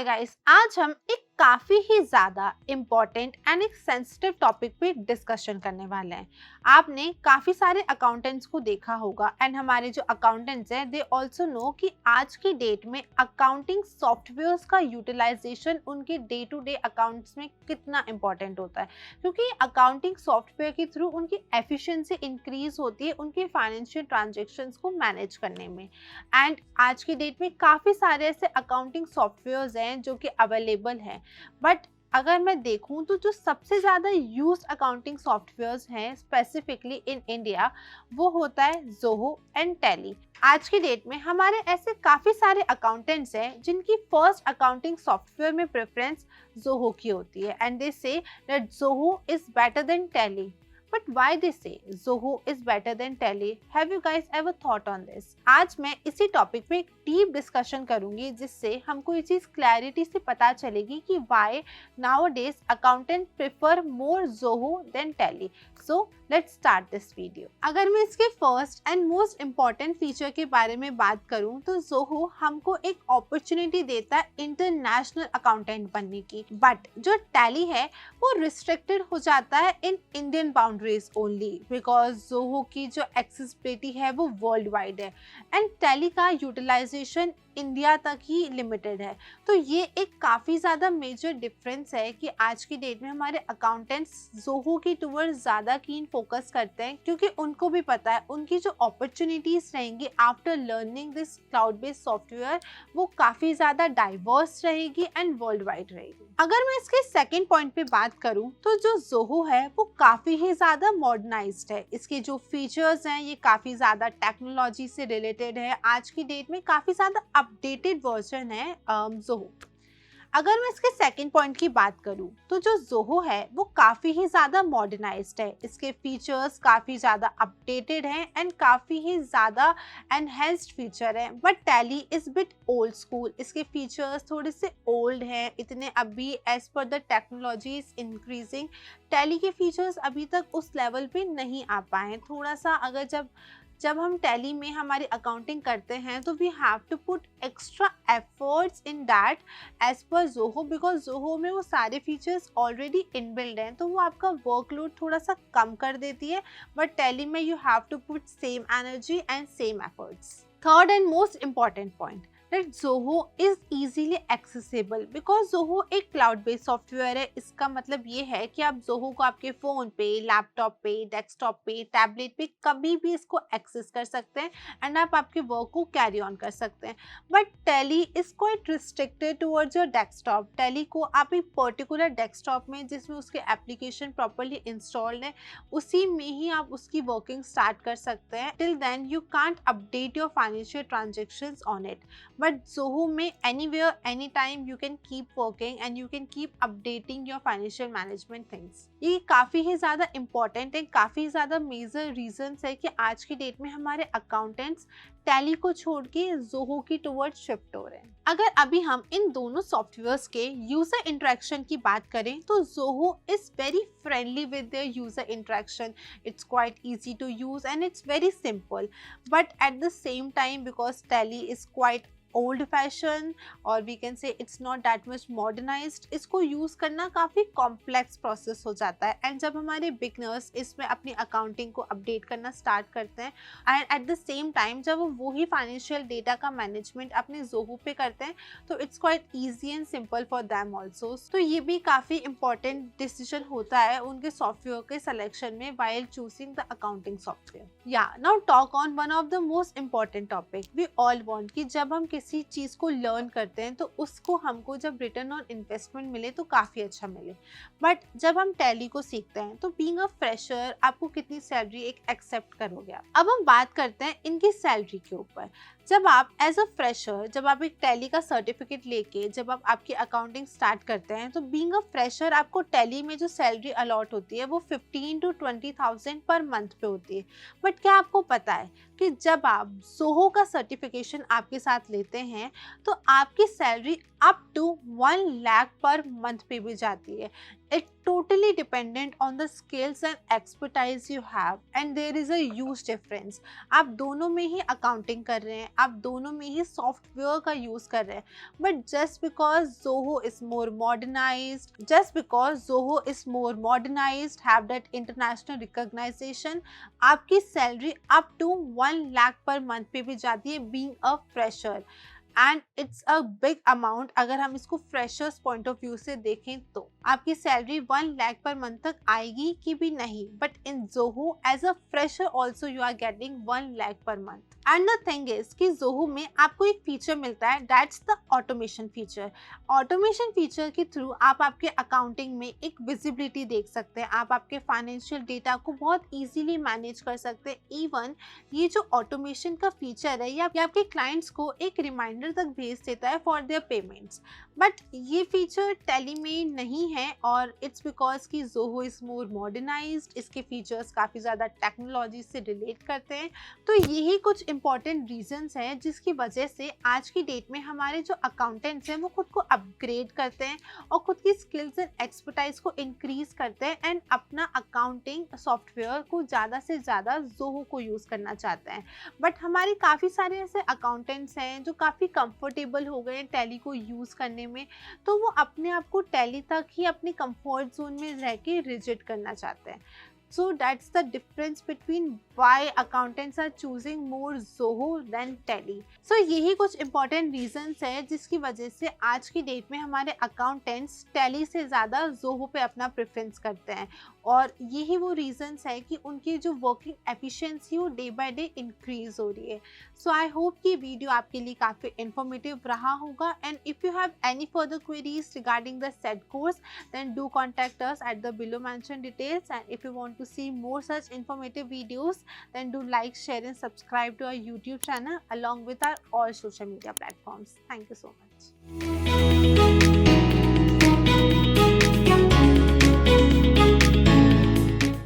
Hi guys, आज हम एक काफी ही ज्यादा इम्पोर्टेंट एंड एक सेंसिटिव टॉपिक पे डिस्कशन करने वाले हैं। आपने काफी सारे अकाउंटेंट्स को देखा होगा एंड हमारे जो अकाउंटेंट्स हैं दे आल्सो नो कि आज की डेट में अकाउंटिंग सॉफ्टवेयर्स का यूटिलाइजेशन उनके डे टू डे अकाउंट्स में कितना इम्पोर्टेंट होता है, क्योंकि अकाउंटिंग सॉफ्टवेयर के थ्रू उनकी एफिशिएंसी इंक्रीज होती है उनके फाइनेंशियल ट्रांजेक्शन्स को मैनेज करने में। एंड आज की डेट में काफ़ी सारे ऐसे अकाउंटिंग सॉफ्टवेयर्स हैं जो कि अवेलेबल हैं, बट अगर मैं देखूं तो जो सबसे ज़्यादा यूज्ड अकाउंटिंग सॉफ्टवेयर्स हैं स्पेसिफिकली इन इंडिया वो होता है ज़ोहो एंड टैली। आज की डेट में हमारे ऐसे काफ़ी सारे अकाउंटेंट्स हैं जिनकी फर्स्ट अकाउंटिंग सॉफ्टवेयर में प्रेफरेंस ज़ोहो की होती है and they say that Zoho is better than tally. But why they say Zoho is better than Tally? Have you guys ever thought on this? आज मैं इसी टॉपिक पे एक डीप डिस्कशन करूंगी जिससे हमको ये चीज़ क्लैरिटी से पता चलेगी कि why nowadays accountant prefer more Zoho than Tally. So let's start this video. अगर मैं इसके first and most important feature के बारे में बात करूं तो Zoho हमको एक अपॉर्चुनिटी देता है इंटरनेशनल अकाउंटेंट बनने की, बट जो Tally है वो रिस्ट्रिक्टेड हो जाता है in Indian boundaries only, because Zoho की जो एक्सेसिबिलिटी है वो वर्ल्ड वाइड है एंड टैली का यूटिलाइजेशन इंडिया तक ही लिमिटेड है। तो ये एक काफ़ी ज़्यादा मेजर डिफरेंस है कि आज की डेट में हमारे अकाउंटेंट्स ज़ोहो की टूवर्ड्स ज़्यादा कीन फोकस करते हैं, क्योंकि उनको भी पता है उनकी जो अपॉर्चुनिटीज़ रहेंगी after learning this cloud based software वो काफ़ी ज़्यादा डाइवर्स रहेगी एंड वर्ल्ड वाइड रहेगी। अगर मैं इसके सेकेंड पॉइंट पे बात करूं तो जो ज़ोहो है वो काफ़ी ही ज़्यादा मॉडर्नाइज्ड है। इसके जो फीचर्स हैं ये काफ़ी ज़्यादा टेक्नोलॉजी से रिलेटेड है। आज की डेट में काफ़ी ज़्यादा अपडेटेड वर्जन है ज़ोहो। अगर मैं इसके सेकंड पॉइंट की बात करूं तो जो ज़ोहो है वो काफ़ी ही ज़्यादा मॉडर्नाइज्ड है। इसके फीचर्स काफ़ी ज़्यादा अपडेटेड हैं एंड काफ़ी ही ज़्यादा एनहेंस्ड फीचर हैं, but Tally is bit old school. इसके फीचर्स थोड़े से ओल्ड हैं, इतने अभी as per the technology is increasing Tally के फीचर्स अभी तक उस लेवल पे नहीं आ पाए हैं। थोड़ा सा अगर जब हम टैली में हमारी अकाउंटिंग करते हैं तो we have to put extra efforts in that as per Zoho, because Zoho में वो सारे फीचर्स ऑलरेडी इनबिल्ड हैं तो वो आपका वर्कलोड थोड़ा सा कम कर देती है, बट टैली में you have to put same energy and same efforts. Third and most important point that Zoho is easily accessible because Zoho एक क्लाउड बेस्ड सॉफ्टवेयर है। इसका मतलब ये है कि आप Zoho को आपके फ़ोन पे, लैपटॉप पे, डेस्कटॉप पे, टैबलेट पे कभी भी इसको एक्सेस कर सकते हैं एंड आप आपके वर्क को कैरी ऑन कर सकते हैं। But tally is quite restricted towards your desktop. Tally को आप एक पर्टिकुलर डेस्कटॉप में जिसमें उसके एप्लीकेशन प्रॉपरली इंस्टॉल्ड है उसी में ही आप उसकी वर्किंग स्टार्ट कर सकते हैं। Till then you can't update your financial transactions on it. But Zoho में anywhere, anytime you can keep working and you can keep updating your financial management things. ये काफ़ी ही ज़्यादा important है, काफ़ी ज़्यादा मेजर reasons है कि आज की डेट में हमारे accountants टैली को छोड़ के ज़ोहो की टुवर्ड शिफ्ट हो रहे हैं। अगर अभी हम इन दोनों सॉफ्टवेयर्स के यूजर इंटरेक्शन की बात करें तो Zoho is very friendly with their user interaction. It's quite easy to use and it's very simple, but at the same time because Tally is quite old fashion और we can say it's not that much modernized, इसको use करना काफ़ी complex process हो जाता है। And जब हमारे beginners इसमें अपनी अकाउंटिंग को अपडेट करना स्टार्ट करते हैं and eight the same time जब वो ही फाइनेंशियल डेटा का मैनेजमेंट अपने ज़ोहो पे करते हैं तो it's quite easy and simple for them also. तो ये भी काफ़ी इंपॉर्टेंट डिसीजन होता है उनके सॉफ्टवेयर के सिलेक्शन में while choosing the accounting software. या now talk on one of the most important topic we all want कि जब हम किसी चीज़ को लर्न करते हैं तो उसको हमको जब रिटर्न ऑन इन्वेस्टमेंट मिले तो काफ़ी अच्छा मिले। बट जब हम टैली को सीखते हैं तो बीइंग अ फ्रेशर आपको कितनी सैलरी एक एक्सेप्ट करोगे आप। अब हम बात करते हैं इनकी सैलरी के ऊपर। जब आप एज अ फ्रेशर जब आप एक टैली का सर्टिफिकेट लेके जब आप आपकी अकाउंटिंग स्टार्ट करते हैं तो बीइंग अ फ्रेशर आपको टैली में जो सैलरी अलॉट होती है वो 15 to 20,000 पर मंथ पे होती है। बट क्या आपको पता है कि जब आप ज़ोहो का सर्टिफिकेशन आपके साथ लेते हैं तो आपकी सैलरी अप टू 1 लाख पर मंथ पे भी जाती है। It totally dependent on the skills and expertise you have, and there is a huge difference. आप दोनों में ही अकाउंटिंग कर रहे हैं, आप दोनों में ही सॉफ्टवेयर का यूज कर रहे हैं, but just because more modernized have that international recognization, आपकी सैलरी अप टू 1 लाख पर मंथ पे भी जाती है being a fresher, and it's a big amount. अगर हम इसको फ्रेशर्स पॉइंट ऑफ व्यू से देखें तो आपकी सैलरी 1 लाख पर मंथ तक आएगी कि भी नहीं, but in Zoho as a fresher also you are getting 1 lakh पर month. And the thing is कि जोहो में आपको एक फीचर मिलता है, that's the automation feature. Automation feature के थ्रू आप आपके अकाउंटिंग में एक विजिबिलिटी देख सकते हैं, आप आपके फाइनेंशियल डेटा को बहुत इजीली मैनेज कर सकते हैं। इवन ये जो ऑटोमेशन का फीचर है ये आपके क्लाइंट्स को एक रिमाइंडर तक भेज देता है फॉर देयर पेमेंट्स, बट ये फीचर टैली में नहीं है, और इट्स बिकॉज कि जोहो इज मोर मॉडर्नाइज्ड, इसके फीचर्स काफ़ी ज़्यादा टेक्नोलॉजी से रिलेट करते हैं। तो यही कुछ इंपॉर्टेंट रीजंस हैं जिसकी वजह से आज की डेट में हमारे जो अकाउंटेंट्स हैं वो खुद को अपग्रेड करते हैं और खुद की स्किल्स एंड एक्सपर्टाइज को इंक्रीज करते हैं, एंड अपना अकाउंटिंग सॉफ्टवेयर को ज़्यादा से ज़्यादा जोहो को यूज़ करना चाहते हैं। बट हमारे काफ़ी सारे ऐसे अकाउंटेंट्स हैं जो काफ़ी कंफर्टेबल हो गए हैं टैली को यूज़ करने में, तो वो अपने आप को टैली तक ही अपने कंफर्ट जोन में रह के रिजिड करना चाहते हैं। So that's the difference between why accountants are choosing more Zoho than Tally. So यही कुछ important reasons है जिसकी वजह से आज की डेट में हमारे accountants Tally से ज़्यादा Zoho पे अपना प्रेफरेंस करते हैं, और यही वो reasons है कि उनकी जो working efficiency वो day by day increase हो रही है। So I hope कि वीडियो आपके लिए काफ़ी informative रहा होगा, and if you have any further queries regarding the said course, then do contact us at the below mentioned details, and if you want to see more such informative videos, then do like, share and subscribe to our YouTube channel along with our all social media platforms. Thank you so much.